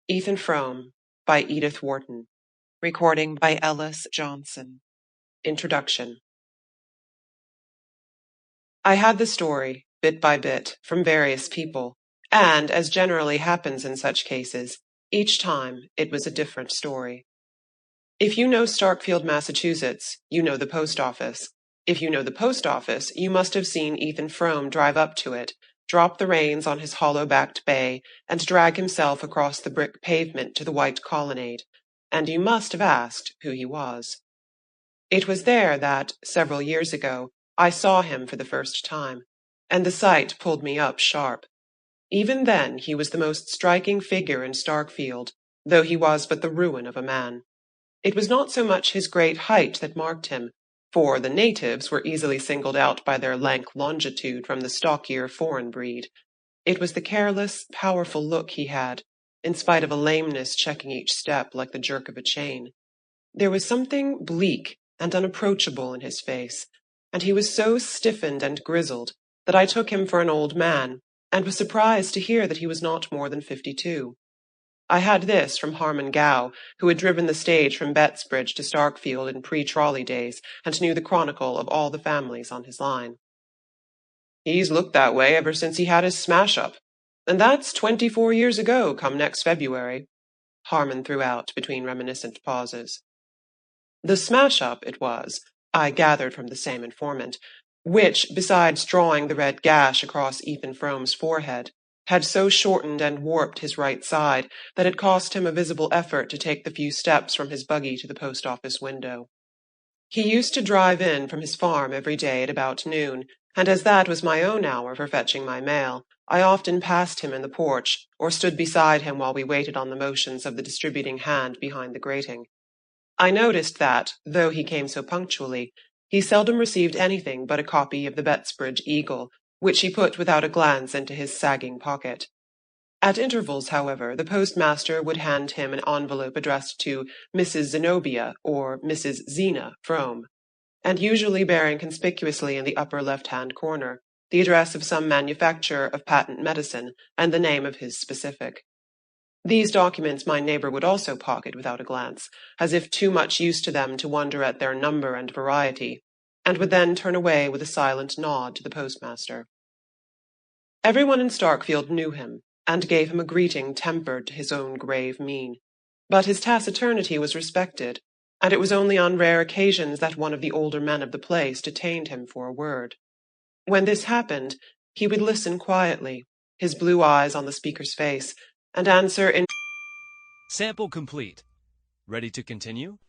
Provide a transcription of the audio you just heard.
Ethan Frome by Edith Wharton. Recording by Ellis Johnson. Introduction. I had the story, bit by bit, from various people, and, as generally happens in such cases, each time it was a different story. If you know Starkfield, Massachusetts, you know the post office. If you know the post office, you must have seen Ethan Frome drive up to it, drop the reins on his hollow-backed bay, and drag himself across the brick pavement to the white colonnade, and you must have asked who he was. It was there that, several years ago, I saw him for the first time, and the sight pulled me up sharp. Even then he was the most striking figure in Starkfield, though he was but the ruin of a man. It was not so much his great height that marked him, for the natives were easily singled out by their lank longitude from the stockier foreign breed. It was the careless, powerful look he had, in spite of a lameness checking each step like the jerk of a chain. There was something bleak and unapproachable in his face, and he was so stiffened and grizzled that I took him for an old man, and was surprised to hear that he was not more than 52. I had this from Harmon Gow, who had driven the stage from Bettsbridge to Starkfield in pre-trolley days, and knew the chronicle of all the families on his line. "He's looked that way ever since he had his smash-up, and that's 24 years ago come next February," Harmon threw out between reminiscent pauses. The smash-up it was, I gathered from the same informant, which, besides drawing the red gash across Ethan Frome's forehead, had so shortened and warped his right side that it cost him a visible effort to take the few steps from his buggy to the post-office window. He used to drive in from his farm every day at about noon, and as that was my own hour for fetching my mail, I often passed him in the porch, or stood beside him while we waited on the motions of the distributing hand behind the grating. I noticed that, though he came so punctually, he seldom received anything but a copy of the Bettsbridge Eagle, which he put without a glance into his sagging pocket. At intervals, however, the postmaster would hand him an envelope addressed to Mrs. Zenobia or Mrs. Zena Frome, and usually bearing conspicuously in the upper left-hand corner the address of some manufacturer of patent medicine and the name of his specific. These documents my neighbor would also pocket without a glance, as if too much used to them to wonder at their number and variety, and would then turn away with a silent nod to the postmaster. Everyone in Starkfield knew him, and gave him a greeting tempered to his own grave mien, but his taciturnity was respected, and it was only on rare occasions that one of the older men of the place detained him for a word. When this happened, he would listen quietly, his blue eyes on the speaker's face, and answer in Sample complete. Ready to continue?